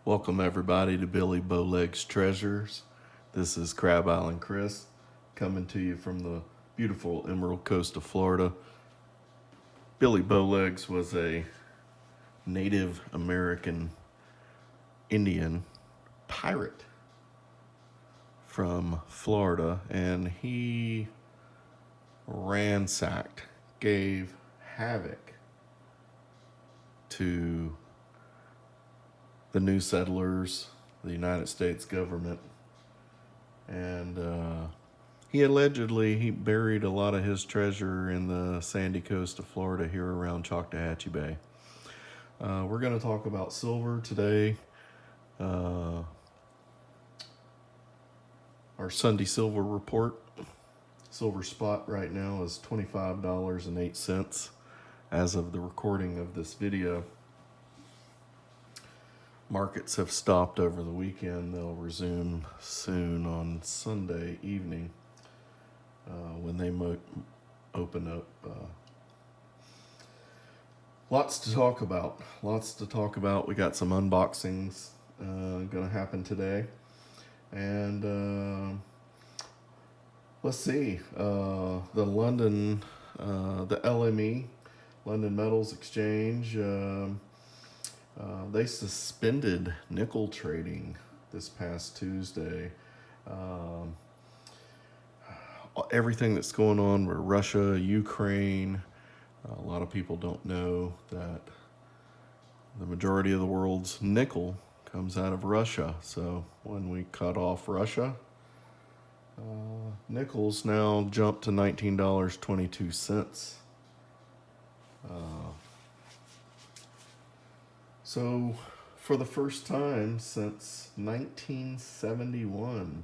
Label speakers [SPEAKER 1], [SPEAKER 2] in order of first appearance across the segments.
[SPEAKER 1] Welcome everybody to Billy Bowlegs Treasures. This is Crab Island Chris coming to you from the beautiful Emerald Coast of Florida. Billy Bowlegs was a Native American Indian pirate from Florida, and he ransacked, gave havoc to the new settlers, the United States government, and he allegedly buried a lot of his treasure in the sandy coast of Florida here around Choctawhatchee Bay. We're going to talk about silver today. Our Sunday silver report. Silver spot right now is $25.08 as of the recording of this video. Markets have stopped over the weekend. They'll resume soon on Sunday evening when they open up. Lots to talk about. We got some unboxings going to happen today. And let's see. The London, the LME, London Metals Exchange, they suspended nickel trading this past Tuesday. Everything that's going on with Russia, Ukraine, a lot of people don't know that the majority of the world's nickel comes out of Russia. So when we cut off Russia, nickel's now jumped to $19.22. So for the first time since 1971,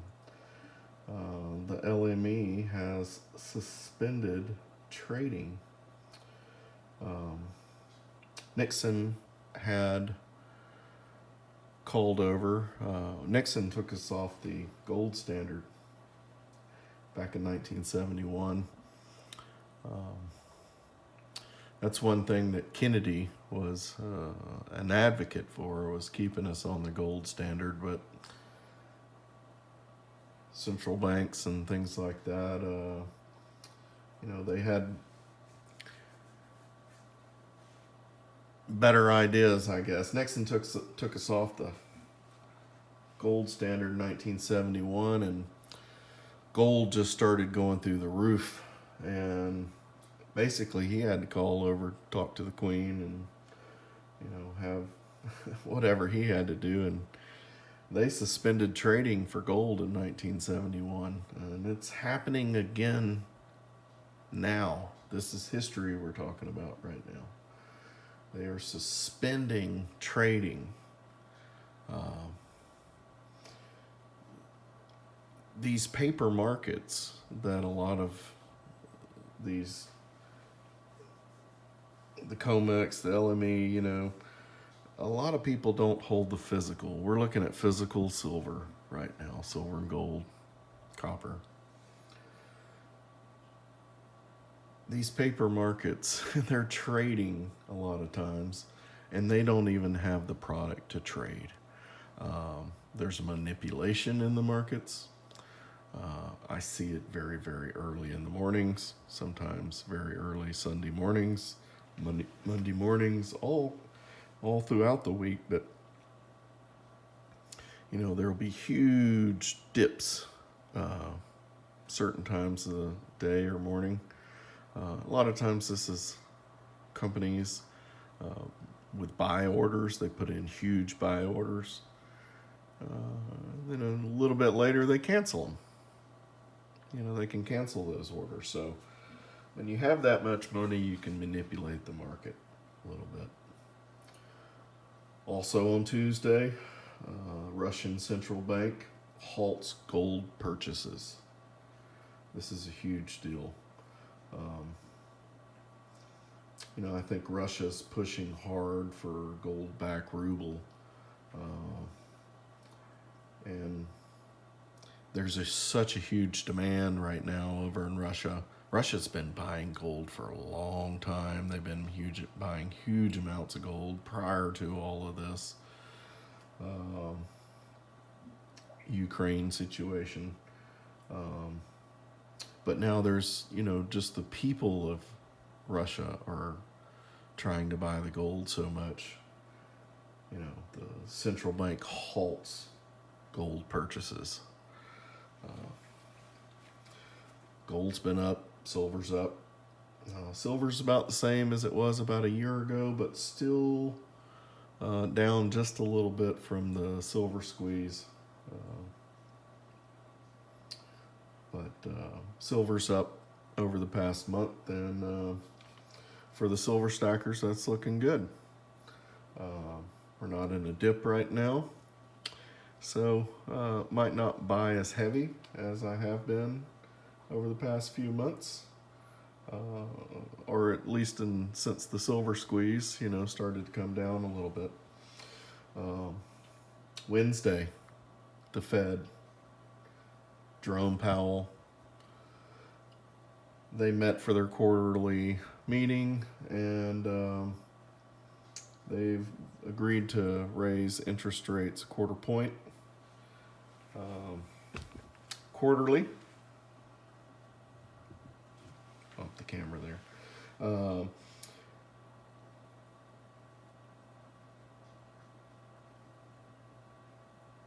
[SPEAKER 1] the LME has suspended trading. Nixon had called over. Nixon took us off the gold standard back in 1971. That's one thing that Kennedy was an advocate for, was keeping us on the gold standard, but central banks and things like that, they had better ideas, I guess. Nixon took us off the gold standard in 1971, and gold just started going through the roof, and basically he had to call over, talk to the Queen, and have whatever he had to do, and they suspended trading for gold in 1971, and it's happening again now. This is history we're talking about right now. They are suspending trading. These paper markets that a lot of these, the Comex, the LME, a lot of people don't hold the physical. We're looking at physical silver right now, silver and gold, copper. These paper markets, they're trading a lot of times, and they don't even have the product to trade. There's manipulation in the markets. I see it very, very early in the mornings, sometimes very early Sunday mornings, Monday mornings, all throughout the week. But there will be huge dips certain times of the day or morning. A lot of times this is companies with buy orders. They put in huge buy orders. Then a little bit later they cancel them. They can cancel those orders. So when you have that much money, you can manipulate the market a little bit. Also on Tuesday, Russian central bank halts gold purchases. This is a huge deal. I think Russia's pushing hard for gold-backed ruble, and there's such a huge demand right now over in Russia. Russia's been buying gold for a long time. They've been buying huge amounts of gold prior to all of this. um, Ukraine situation. Um, but now there's, just the people of Russia are trying to buy the gold so much. The central bank halts gold purchases. Gold's been up, silver's up. Silver's about the same as it was about a year ago, but still down just a little bit from the silver squeeze. But silver's up over the past month, and for the silver stackers, that's looking good. We're not in a dip right now, so might not buy as heavy as I have been over the past few months, or at least since the silver squeeze, started to come down a little bit. Wednesday, the Fed, Jerome Powell, they met for their quarterly meeting, and they've agreed to raise interest rates a quarter point quarterly. Off the camera there.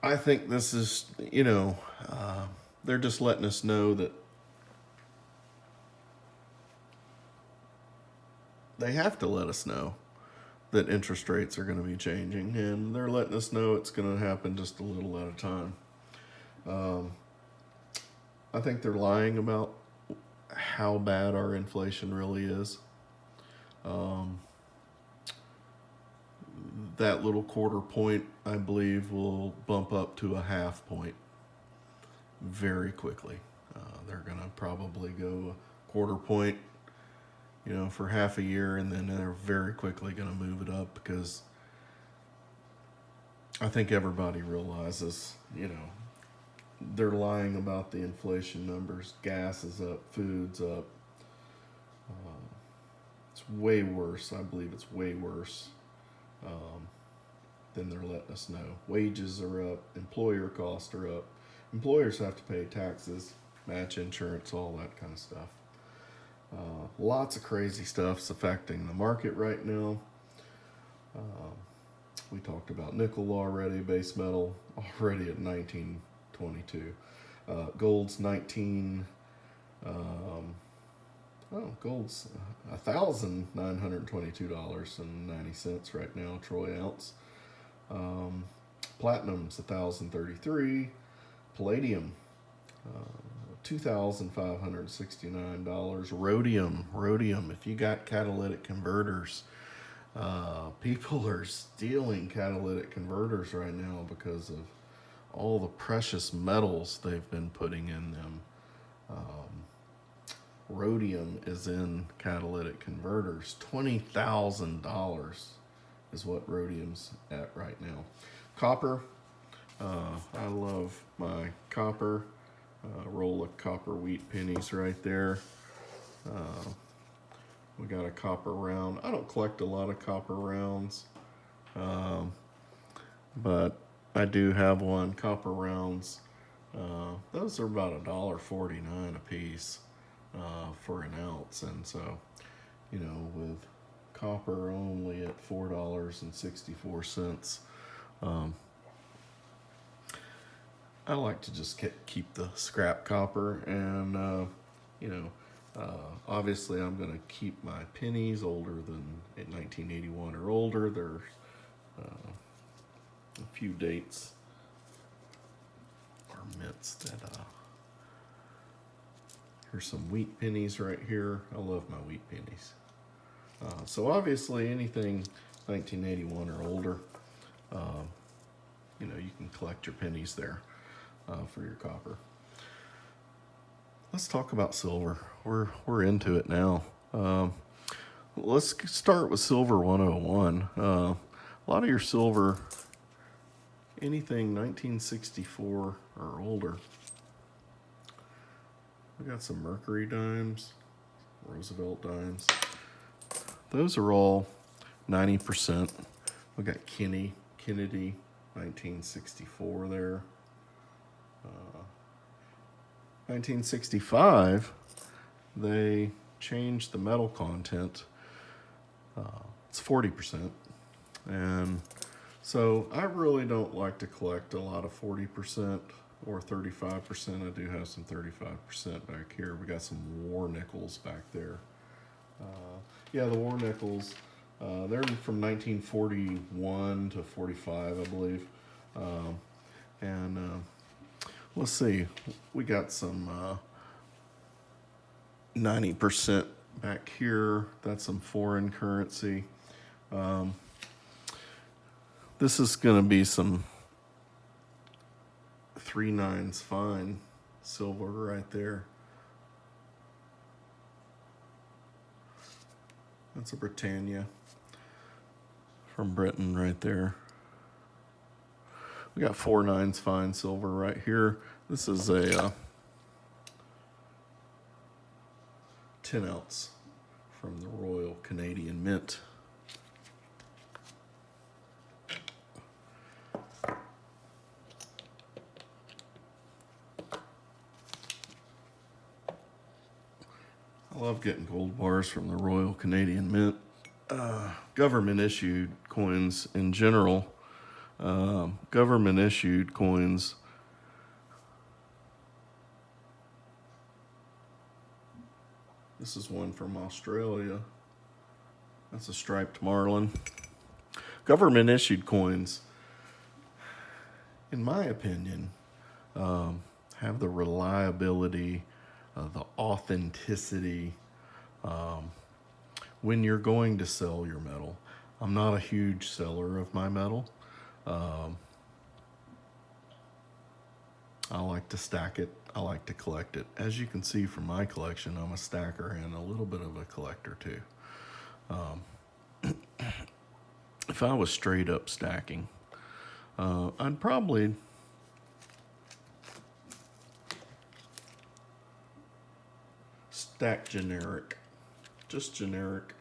[SPEAKER 1] I think this is, they're just letting us know that they have to let us know that interest rates are going to be changing, and they're letting us know it's going to happen just a little at a time. I think they're lying about how bad our inflation really is. That little quarter point, I believe, will bump up to a half point very quickly. They're going to probably go a quarter point, for half a year, and then they're very quickly going to move it up, because I think everybody realizes, they're lying about the inflation numbers. Gas is up, food's up. It's way worse. I believe it's way worse than they're letting us know. Wages are up, employer costs are up. Employers have to pay taxes, match insurance, all that kind of stuff. Lots of crazy stuff's affecting the market right now. We talked about nickel already, base metal already at 1922. Gold's 19. Gold's $1,922.90 right now, troy ounce. Platinum's $1,033. Palladium, $2,569. Rhodium. If you got catalytic converters, people are stealing catalytic converters right now because of all the precious metals they've been putting in them. Rhodium is in catalytic converters. $20,000 is what rhodium's at right now. Copper. I love my copper. Roll of copper wheat pennies right there. We got a copper round. I don't collect a lot of copper rounds, but I do have one. Copper rounds. Those are about $1.49 a piece for an ounce, and so, with copper only at $4.64. I like to just keep the scrap copper, and obviously I'm going to keep my pennies older than 1981 or older. There's a few dates or mints that here's some wheat pennies right here. I love my wheat pennies. So obviously anything 1981 or older, you can collect your pennies there for your copper. Let's talk about silver. We're into it now. Let's start with Silver 101. A lot of your silver, anything 1964 or older. We got some Mercury dimes, Roosevelt dimes. Those are all 90%. We got Kennedy, 1964 there. 1965, they changed the metal content. It's 40%. And so I really don't like to collect a lot of 40% or 35%. I do have some 35% back here. We got some war nickels back there. Yeah, the war nickels, they're from 1941 to 45, I believe. Let's see, we got some 90% back here. That's some foreign currency. This is going to be some 3/9 fine silver right there. That's a Britannia from Britain right there. We got 4/9 fine silver right here. This is a 10 ounce from the Royal Canadian Mint. I love getting gold bars from the Royal Canadian Mint. Government issued coins in general. Government issued coins. This is one from Australia. That's a striped marlin. Government issued coins, in my opinion, have the reliability, the authenticity. When you're going to sell your metal, I'm not a huge seller of my metal. I like to stack it. I like to collect it. As you can see from my collection, I'm a stacker and a little bit of a collector too. If I was straight up stacking, I'd probably stack generic, just generic.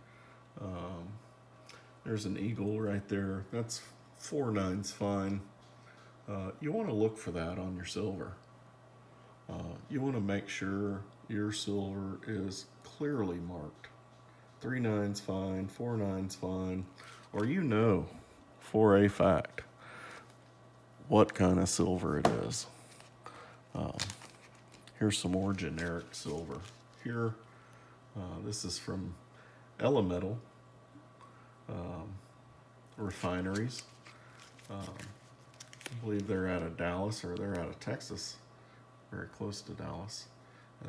[SPEAKER 1] There's an eagle right there. That's 4/9 fine. You want to look for that on your silver. You want to make sure your silver is clearly marked. 3/9 fine, 4/9 fine, or you know for a fact what kind of silver it is. Here's some more generic silver. Here, this is from Elemental refineries. I believe they're out of Dallas, or they're out of Texas, very close to Dallas.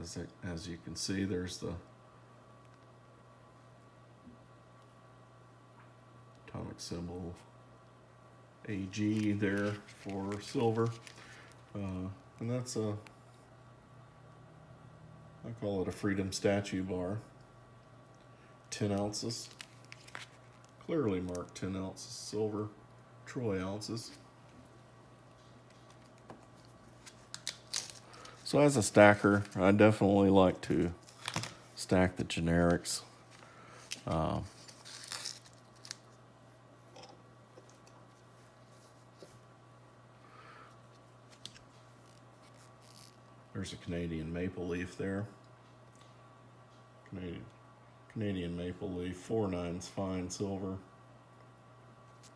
[SPEAKER 1] As you can see, there's the atomic symbol AG there for silver, and that's I call it a Freedom Statue bar. 10 ounces, clearly marked 10 ounces silver, troy ounces. So as a stacker, I definitely like to stack the generics. There's a Canadian maple leaf there. Canadian maple leaf, 4/9 fine silver,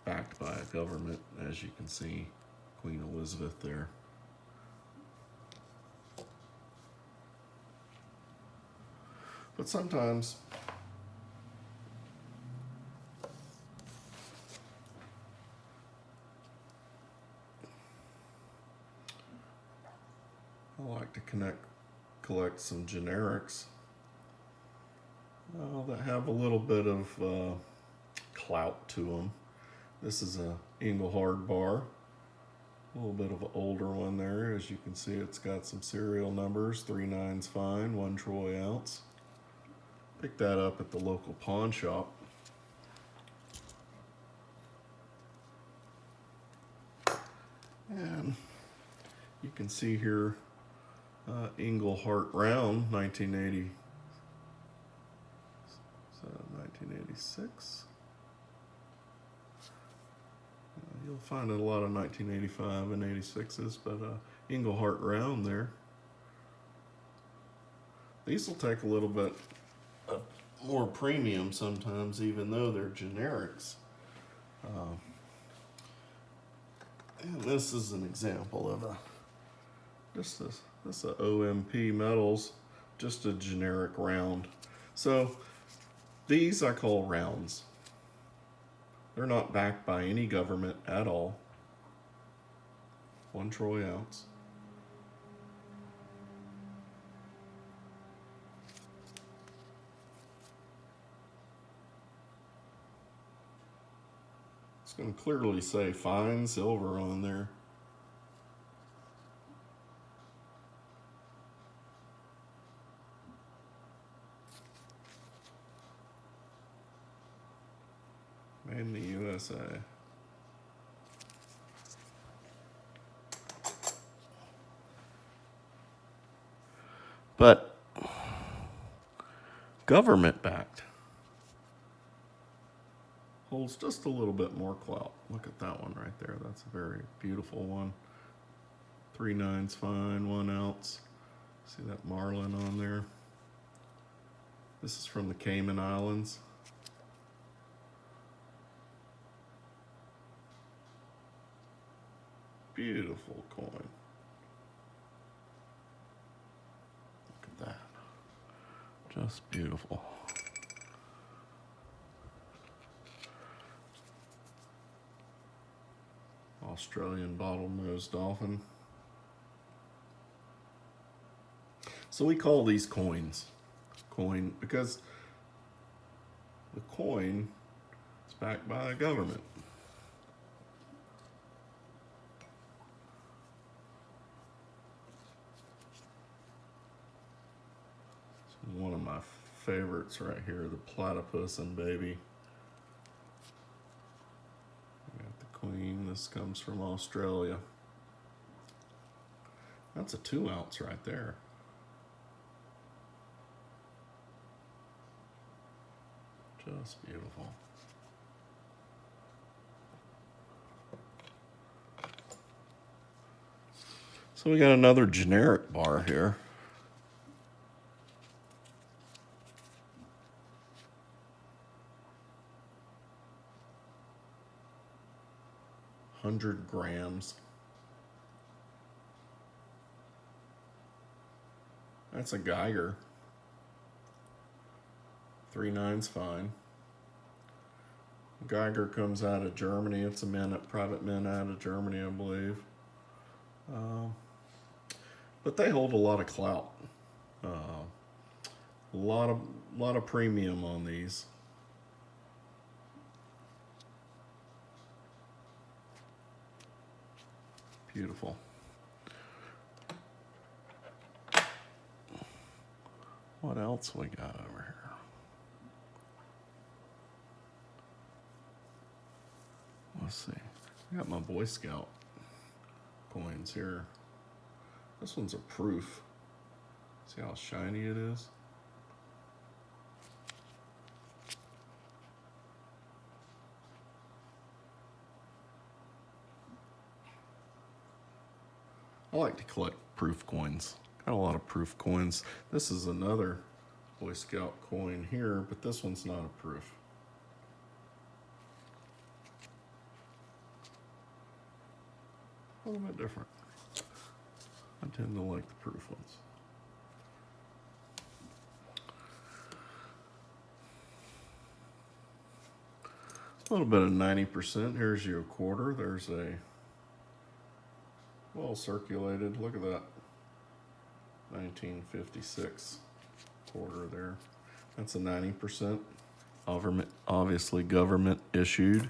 [SPEAKER 1] backed by a government, as you can see, Queen Elizabeth there. But sometimes I like to collect some generics that have a little bit of clout to them. This is a Engelhard bar, a little bit of an older one there. As you can see, it's got some serial numbers, 3/9 fine, 1 troy ounce. Picked that up at the local pawn shop. And you can see here, Engelhart round, 1986. You'll find a lot of 1985 and 86s, but Englehart round there. These will take a little bit more premium sometimes, even though they're generics. And this is an example of this is a OMP Metals, just a generic round. So these I call rounds. They're not backed by any government at all. 1 troy ounce. It's going to clearly say fine silver on there. Made in the USA. But government backed holds just a little bit more clout. Look at that one right there. That's a very beautiful one. 3/9 fine, 1 ounce. See that marlin on there? This is from the Cayman Islands. Beautiful coin. Look at that. Just beautiful. Australian bottlenose dolphin. So we call these coins. Coin because the coin is backed by a government. One of my favorites right here, the platypus and baby. We got the queen. This comes from Australia. That's a 2 ounce right there. Just beautiful. So we got another generic bar here. $100. That's a Geiger. 3/9 fine. Geiger comes out of Germany. It's a private mint out of Germany, I believe. But they hold a lot of clout. A lot of premium on these. Beautiful. What else we got over here? Let's see. I got my Boy Scout coins here. This one's a proof. See how shiny it is? I like to collect proof coins. Got a lot of proof coins. This is another Boy Scout coin here, but this one's not a proof. A little bit different. I tend to like the proof ones. A little bit of 90%. Here's your quarter. There's a well circulated. Look at that. 1956 quarter there. That's a 90%. Obviously government issued.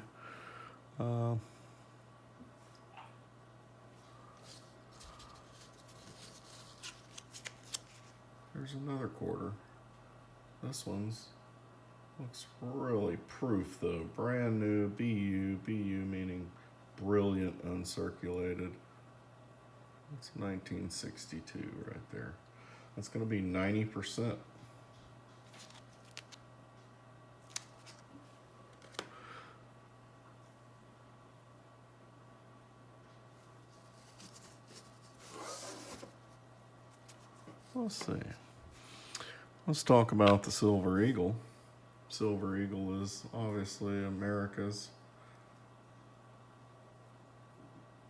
[SPEAKER 1] There's another quarter. This one's looks really proof though. Brand new BU. BU meaning brilliant uncirculated. It's 1962 right there. That's going to be 90%. Let's see. Let's talk about the Silver Eagle. Silver Eagle is obviously America's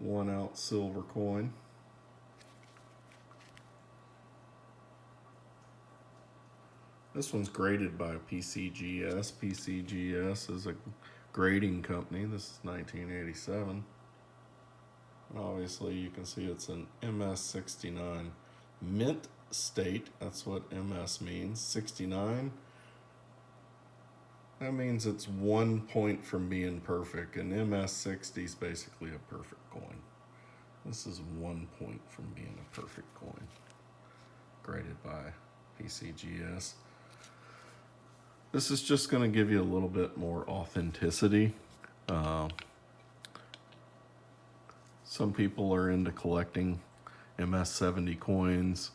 [SPEAKER 1] 1 ounce silver coin. This one's graded by PCGS. PCGS is a grading company. This is 1987. Obviously, you can see it's an MS69 mint state. That's what MS means. 69. That means it's 1 point from being perfect, and MS60 is basically a perfect coin. This is 1 point from being a perfect coin, graded by PCGS. This is just going to give you a little bit more authenticity. Some people are into collecting MS70 coins.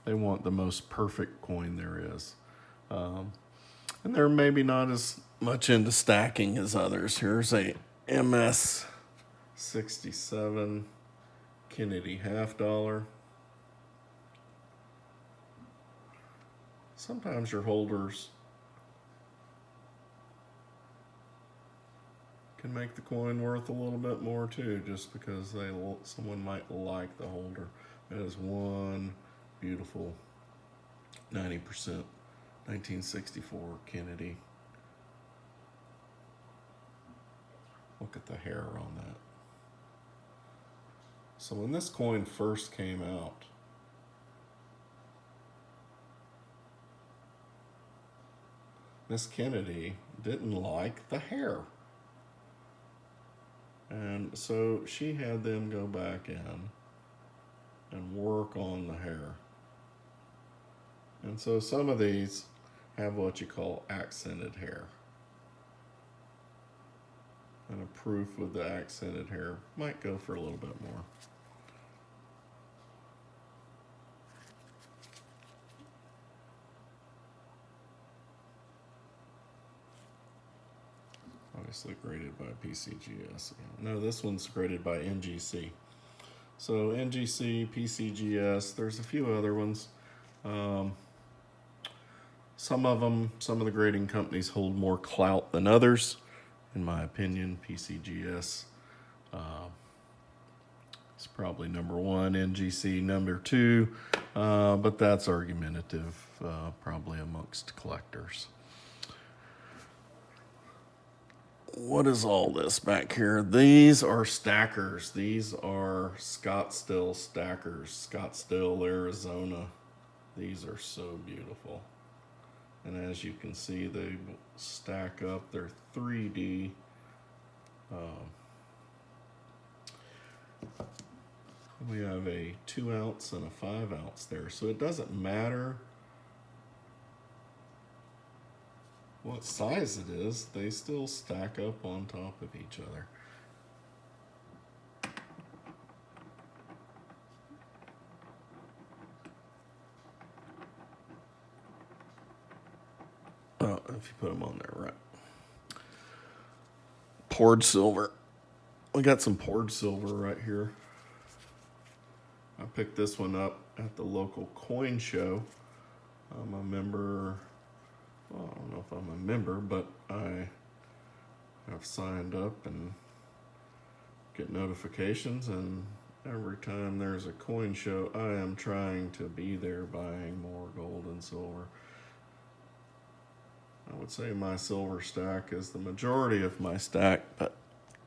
[SPEAKER 1] They want the most perfect coin there is. And they're maybe not as much into stacking as others. Here's a MS67 Kennedy $50. Sometimes your holders can make the coin worth a little bit more too, just because someone might like the holder. That is one beautiful 90% 1964 Kennedy. Look at the hair on that. So when this coin first came out, Miss Kennedy didn't like the hair. And so she had them go back in and work on the hair. And so some of these have what you call accented hair. And a proof with the accented hair might go for a little bit more. Obviously graded by PCGS. No, this one's graded by NGC. So NGC, PCGS, there's a few other ones. Some of the grading companies hold more clout than others. In my opinion, PCGS is probably number 1, NGC number 2, but that's argumentative, probably amongst collectors. What is all this back here? These are stackers. These are Scottsdale stackers, Scottsdale, Arizona. These are so beautiful. And as you can see, they stack up. They're 3D. We have a 2 ounce and a 5 ounce there. So it doesn't matter what size it is, they still stack up on top of each other. Oh, if you put them on there, right. Poured silver. We got some poured silver right here. I picked this one up at the local coin show. I'm a member. Well, I don't know if I'm a member, but I have signed up and get notifications, and every time there's a coin show, I am trying to be there buying more gold and silver. I would say my silver stack is the majority of my stack, but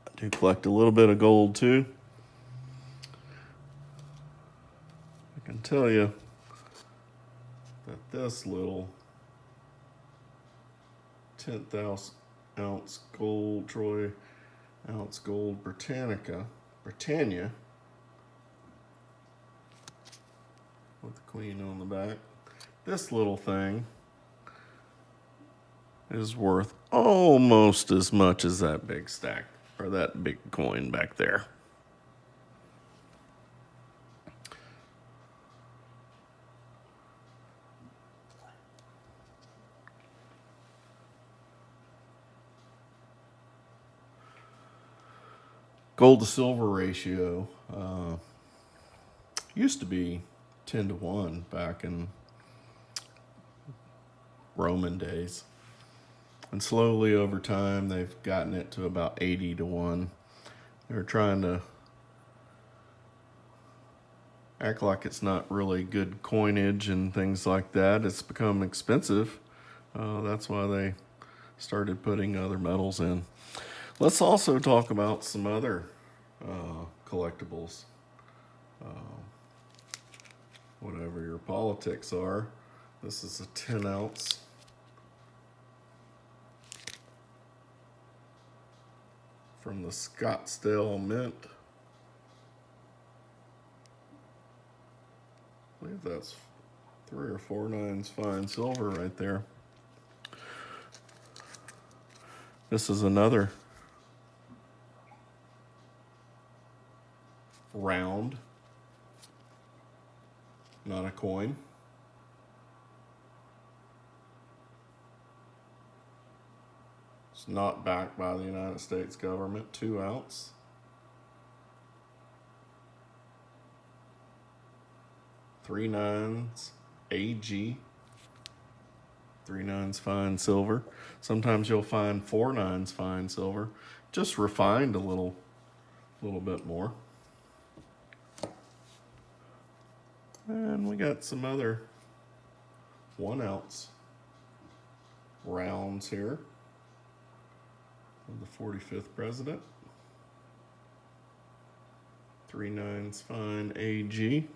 [SPEAKER 1] I do collect a little bit of gold too. I can tell you that this little 10th ounce gold, Troy ounce gold Britannia, with the queen on the back. This little thing is worth almost as much as that big stack, or that big coin back there. Gold to silver ratio. Used to be 10 to 1 back in Roman days. And slowly over time, they've gotten it to about 80 to 1. They're trying to act like it's not really good coinage and things like that. It's become expensive. That's why they started putting other metals in. Let's also talk about some other collectibles. Whatever your politics are, this is a 10 ounce from the Scottsdale Mint. I believe that's 3 or 4 nines fine silver right there. This is another round, not a coin. It's not backed by the United States government. 2 ounce. Three nines AG. 3 nines fine silver. Sometimes you'll find 4 nines fine silver, just refined a little bit more. And we got some other 1 ounce rounds here of the 45th president. 3 nines fine AG.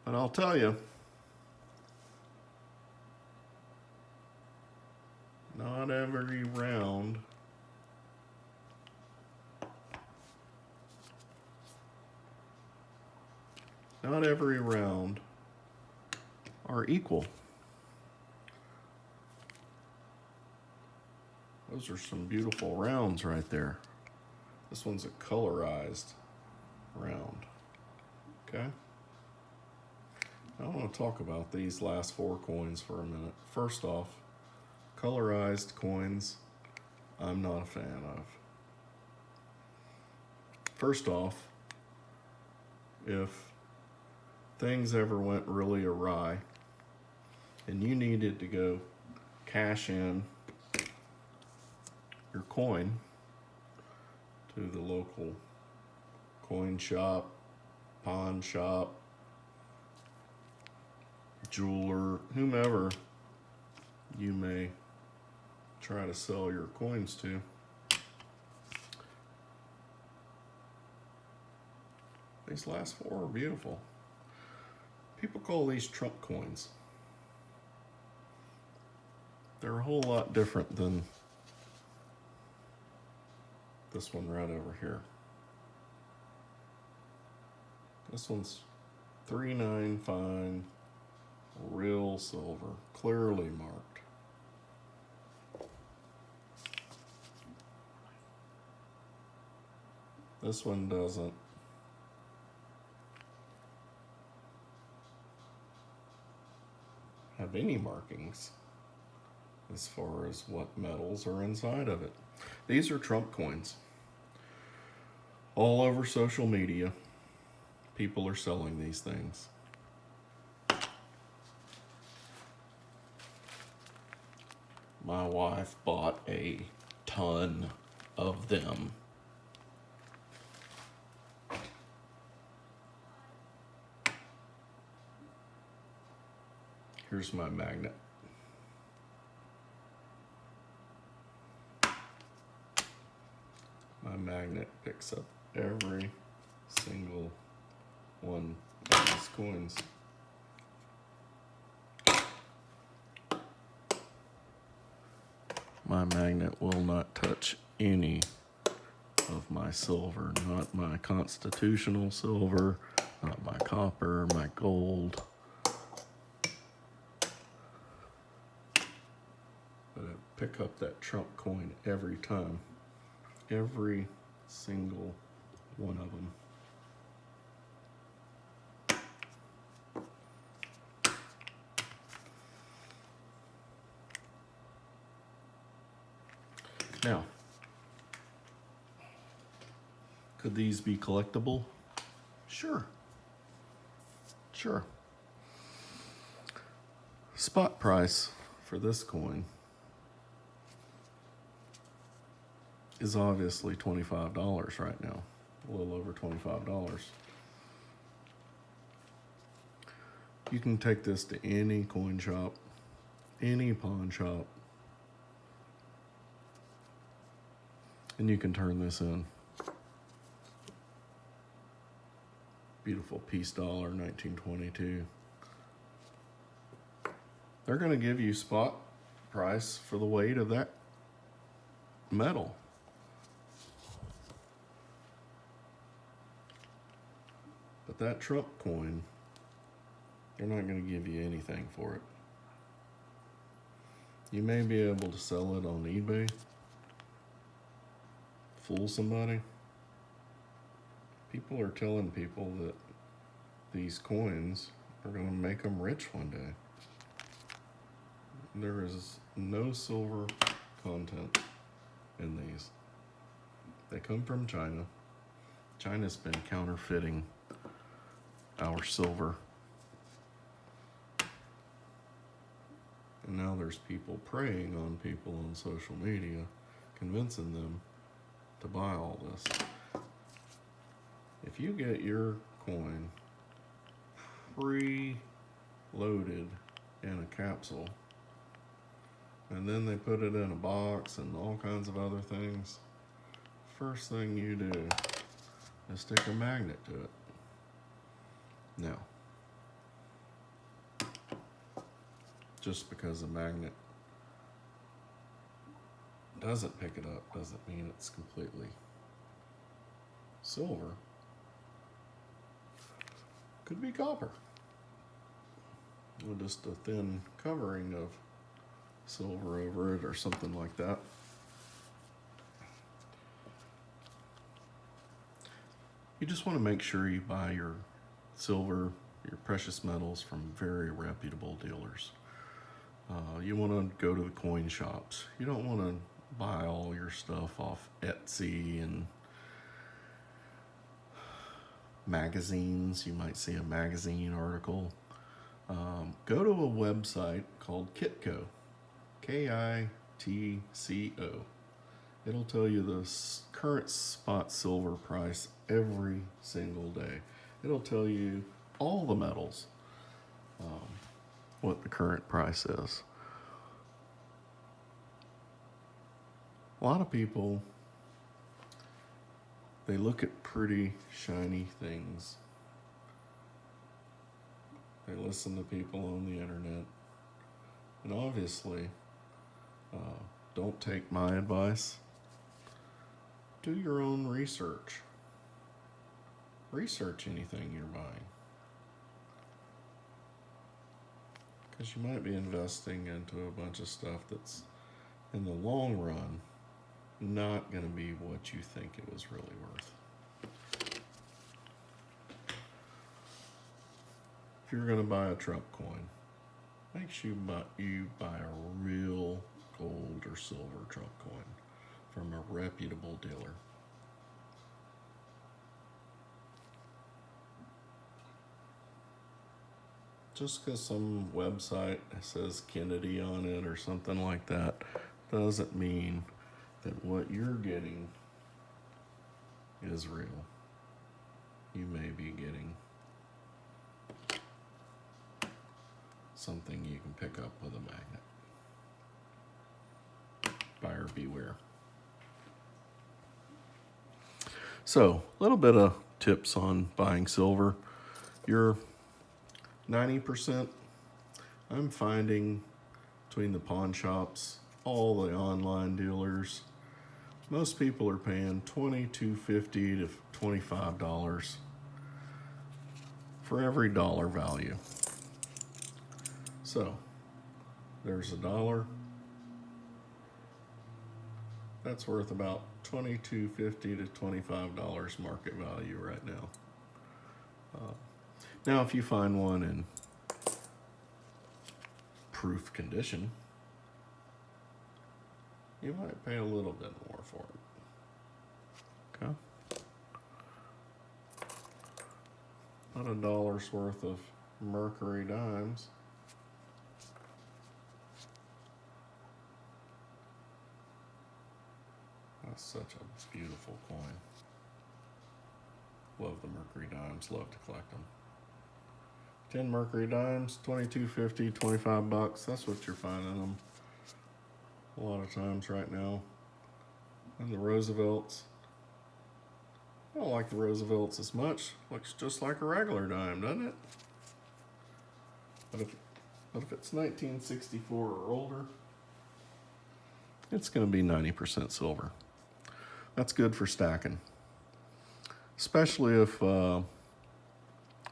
[SPEAKER 1] But I'll tell you, not every round are equal. Those are some beautiful rounds right there. This one's a colorized round. Okay? I want to talk about these last 4 coins for a minute. First off, colorized coins, I'm not a fan of. First off, if things ever went really awry and you needed to go cash in your coin to the local coin shop, pawn shop, jeweler, whomever you may try to sell your coins to, these last 4 are beautiful. People call these Trump coins. They're a whole lot different than this one right over here. This one's 3/9 fine, real silver, clearly marked. This one doesn't. Have any markings as far as what metals are inside of it. These are Trump coins. All over social media, people are selling these things. My wife bought a ton of them. Here's my magnet. My magnet picks up every single one of these coins. My magnet will not touch any of my silver, not my constitutional silver, not my copper, my gold. But I pick up that Trump coin every time. Every single one of them. Now, could these be collectible? Sure. Sure. Spot price for this coin is obviously $25 right now, a little over $25. You can take this to any coin shop, any pawn shop, and you can turn this in. Beautiful piece dollar, 1922. They're going to give you spot price for the weight of that metal. But that Trump coin, they're not going to give you anything for it. You may be able to sell it on eBay, fool somebody. People are telling people that these coins are going to make them rich one day. There is no silver content in these. They come from China. China's been counterfeiting our silver. And now there's people preying on people on social media, convincing them to buy all this. If you get your coin pre-loaded in a capsule, and then they put it in a box and all kinds of other things, first thing you do is stick a magnet to it. Now, just because a magnet doesn't pick it up doesn't mean it's completely silver. Could be copper, or just a thin covering of silver over it or something like that. You just want to make sure you buy your silver, your precious metals from very reputable dealers. You want to go to the coin shops. You don't want to buy all your stuff off Etsy and magazines. You might see a magazine article. Go to a website called Kitco, Kitco. It'll tell you the current spot silver price every single day. It'll tell you all the metals, what the current price is. A lot of people, they look at pretty shiny things. They listen to people on the internet. And obviously, don't take my advice. Do your own research. Research anything you're buying. Because you might be investing into a bunch of stuff that's, in the long run, not going to be what you think it was really worth. If you're going to buy a Trump coin, make sure you buy a real gold or silver Trump coin from a reputable dealer. Just because some website says Kennedy on it or something like that doesn't mean that what you're getting is real. You may be getting something you can pick up with a magnet. Buyer beware. So, a little bit of tips on buying silver. You're 90%, I'm finding between the pawn shops, all the online dealers, most people are paying $22.50 to $25 for every dollar value. So, there's $1. That's worth about $22.50 to $25 market value right now. Now, if you find one in proof condition, you might pay a little bit more for it. Okay. About $1 worth of Mercury dimes. That's such a beautiful coin. Love the Mercury dimes, love to collect them. 10 Mercury dimes, $22.50, $25. That's what you're finding them a lot of times right now. And the Roosevelts. I don't like the Roosevelts as much. Looks just like a regular dime, doesn't it? But if it's 1964 or older, it's going to be 90% silver. That's good for stacking. Especially if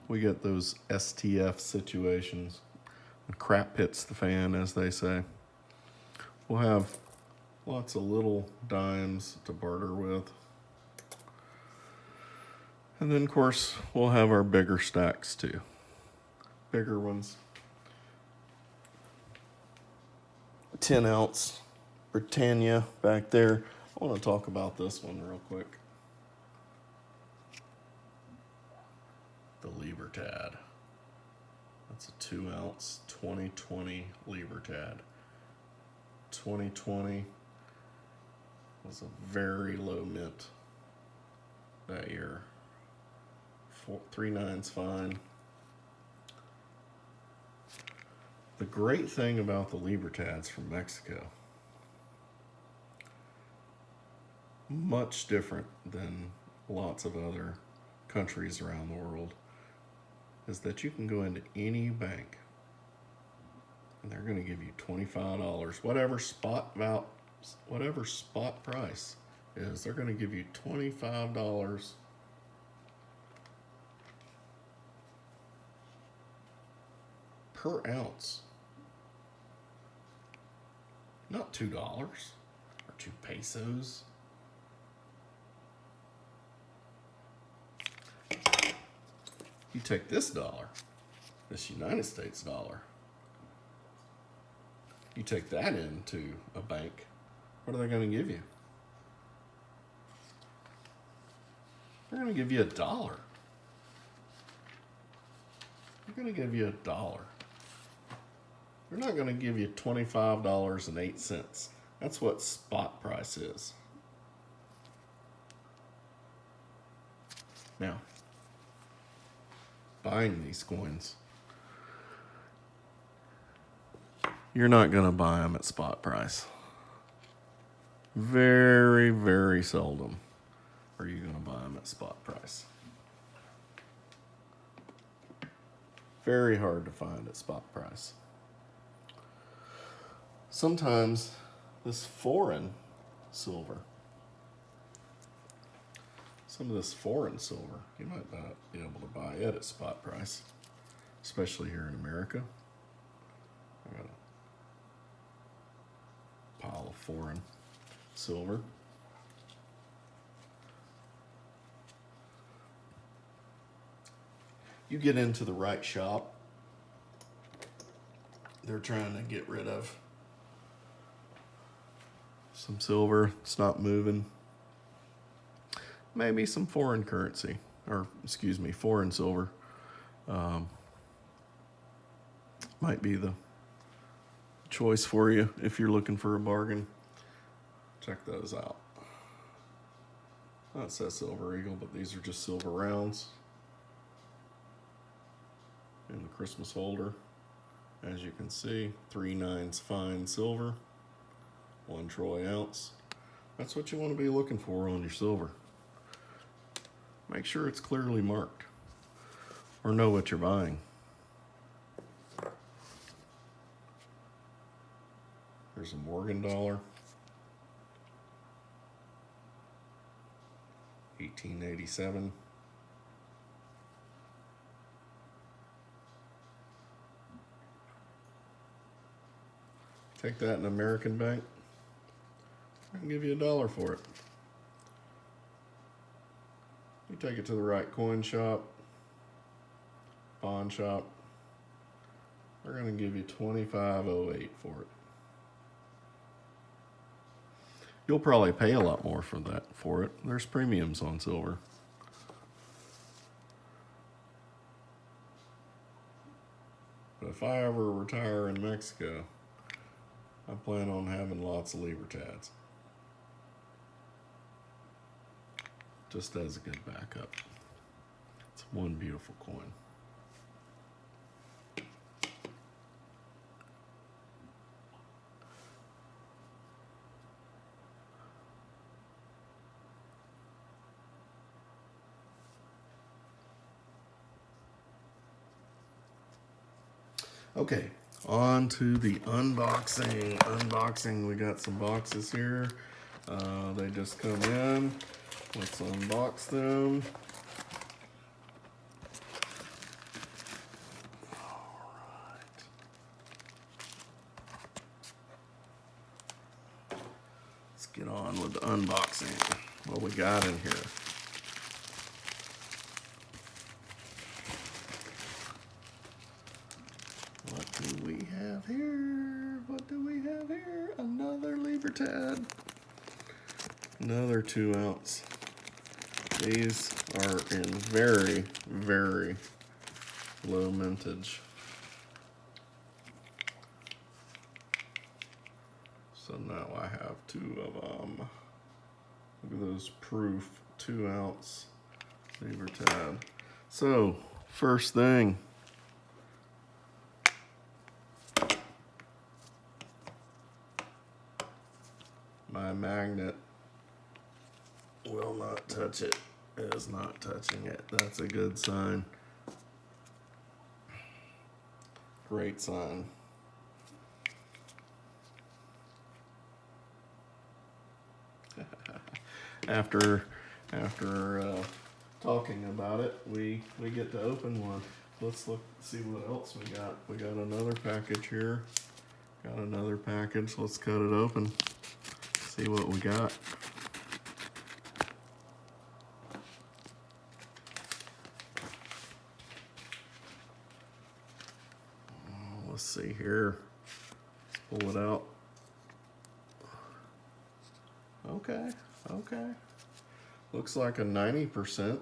[SPEAKER 1] we get those STF situations. Crap hits the fan, as they say. We'll have lots of little dimes to barter with. And then, of course, we'll have our bigger stacks too. Bigger ones. 10 ounce Britannia back there. I want to talk about this one real quick. The Libertad. That's a 2 ounce 2020 Libertad. 2020 was a very low mint that year. 3.9's fine. The great thing about the Libertads from Mexico, much different than lots of other countries around the world, is that you can go into any bank and they're going to give you $25, whatever spot price is, they're going to give you $25 per ounce. Not $2 or 2 pesos. You take this dollar, this United States dollar, you take that into a bank, what are they going to give you? They're going to give you $1. They're going to give you $1. They're not going to give you $25.08. That's what spot price is. Now, buying these coins, you're not going to buy them at spot price. Very, very seldom are you going to buy them at spot price. Very hard to find at spot price. Sometimes this foreign silver, some of this foreign silver, you might not be able to buy it at spot price, especially here in America. I got a pile of foreign silver. You get into the right shop, they're trying to get rid of some silver, it's not moving. Maybe some foreign currency, or excuse me, foreign silver. Might be the choice for you if you're looking for a bargain. Check those out. That says Silver Eagle, but these are just silver rounds in the Christmas holder. As you can see, 3/9's fine silver, 1 troy ounce. That's what you want to be looking for on your silver. Make sure it's clearly marked or know what you're buying. There's a Morgan dollar, 1887. Take that in American Bank, I can give you $1 for it. You take it to the right coin shop, pawn shop, they're going to give you $25.08 for it. You'll probably pay a lot more for it. There's premiums on silver. But if I ever retire in Mexico, I plan on having lots of Libertads. Just as a good backup. It's one beautiful coin. Okay, on to the unboxing. Unboxing, we got some boxes here. They just come in. Let's unbox them. All right. Let's get on with the unboxing. What we got in here? What do we have here? What do we have here? Another Libertad. Another 2 ounce. These are in very, very low mintage. So now I have 2 of them. Look at those proof 2 ounce Libertad. So, first thing. My magnet will not touch it. It is not touching it. That's a good sign. Great sign. After talking about it, we get to open one. Let's see what else we got. We got another package here. Got another package. Let's cut it open. See what we got. Let's see here. Let's pull it out. Okay. Looks like a 90%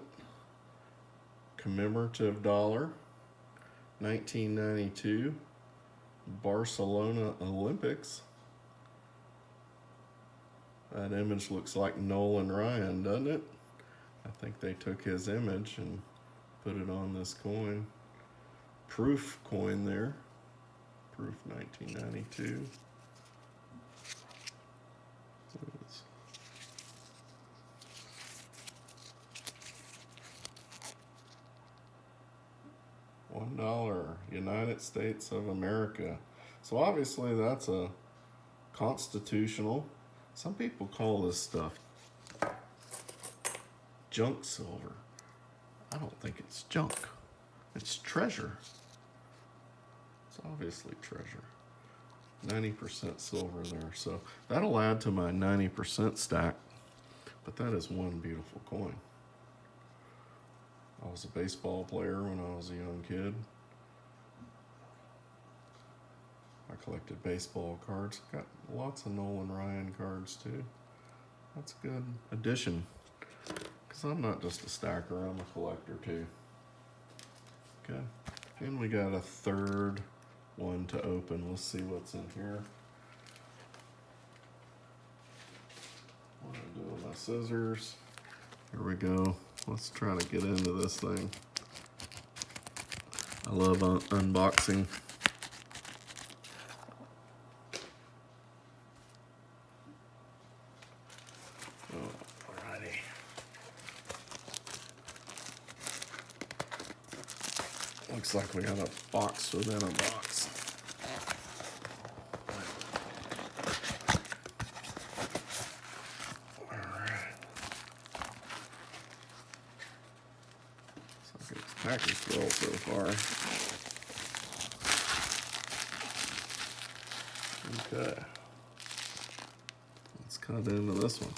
[SPEAKER 1] commemorative dollar. 1992 Barcelona Olympics. That image looks like Nolan Ryan, doesn't it? I think they took his image and put it on this coin. Proof coin there. Proof 1992. $1, United States of America. So obviously that's a constitutional. Some people call this stuff junk silver. I don't think it's junk. It's treasure. It's obviously treasure. 90% silver there. So that'll add to my 90% stack. But that is one beautiful coin. I was a baseball player when I was a young kid. I collected baseball cards. Got lots of Nolan Ryan cards too. That's a good addition. Because I'm not just a stacker, I'm a collector too. Okay. And we got a third one to open. Let's see what's in here. What do I do with my scissors? Here we go. Let's try to get into this thing. I love unboxing. Alrighty. Looks like we have a box within a box. Package well so far. Okay. Let's cut into this one.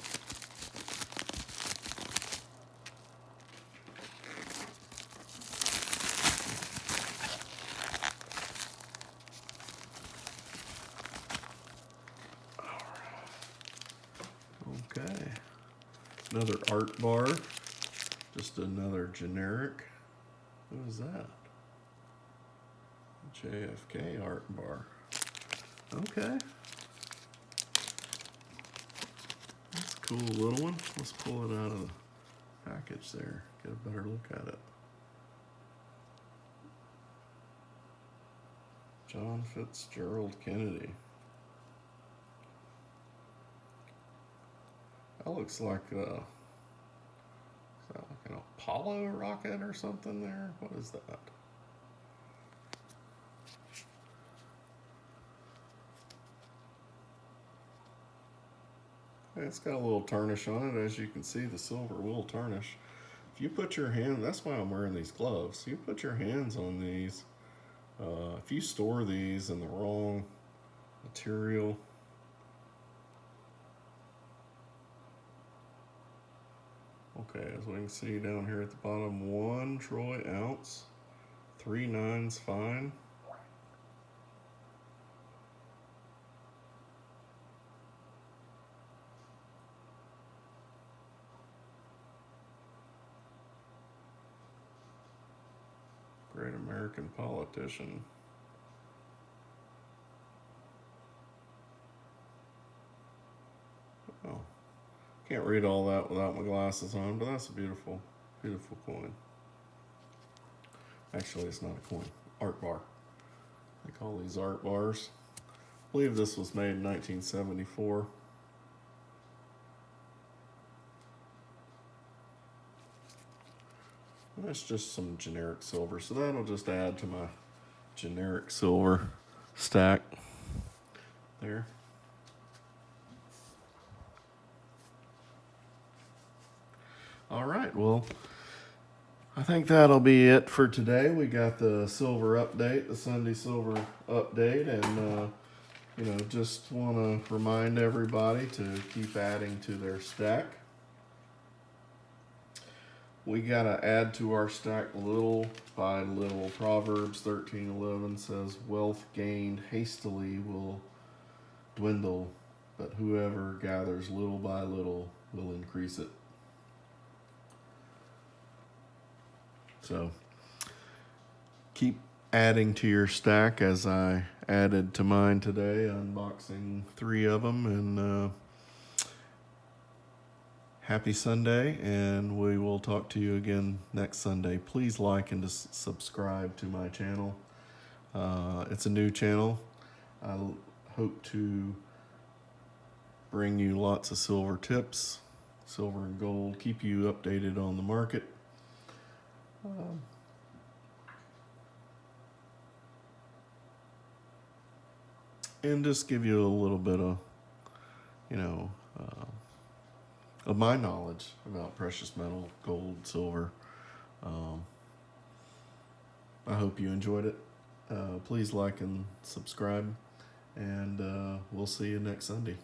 [SPEAKER 1] Another art bar. Just another generic. What is that? JFK art bar. Okay. That's a cool little one. Let's pull it out of the package there. Get a better look at it. John Fitzgerald Kennedy. That looks like is that like an Apollo rocket or something there? What is that? It's got a little tarnish on it. As you can see, the silver will tarnish. If you put your hand, that's why I'm wearing these gloves. You put your hands on these. If you store these in the wrong material, okay, as we can see down here at the bottom, 1 troy ounce, 3 nines fine. Great American politician. Oh, can't read all that without my glasses on, but that's a beautiful, beautiful coin. Actually, it's not a coin, art bar. They call these art bars. I believe this was made in 1974. That's just some generic silver, so that'll just add to my generic silver stack there. All right, well, I think that'll be it for today. We got the silver update, the Sunday silver update, and just want to remind everybody to keep adding to their stack. We gotta add to our stack little by little. Proverbs 13:11 says, "Wealth gained hastily will dwindle, but whoever gathers little by little will increase it." So keep adding to your stack as I added to mine today, unboxing 3 of them, and happy Sunday, and we will talk to you again next Sunday. Please like and subscribe to my channel. It's a new channel. I hope to bring you lots of silver tips, silver and gold, keep you updated on the market. And just give you a little bit of, of my knowledge about precious metal, gold, silver. I hope you enjoyed it. Please like and subscribe, and we'll see you next Sunday.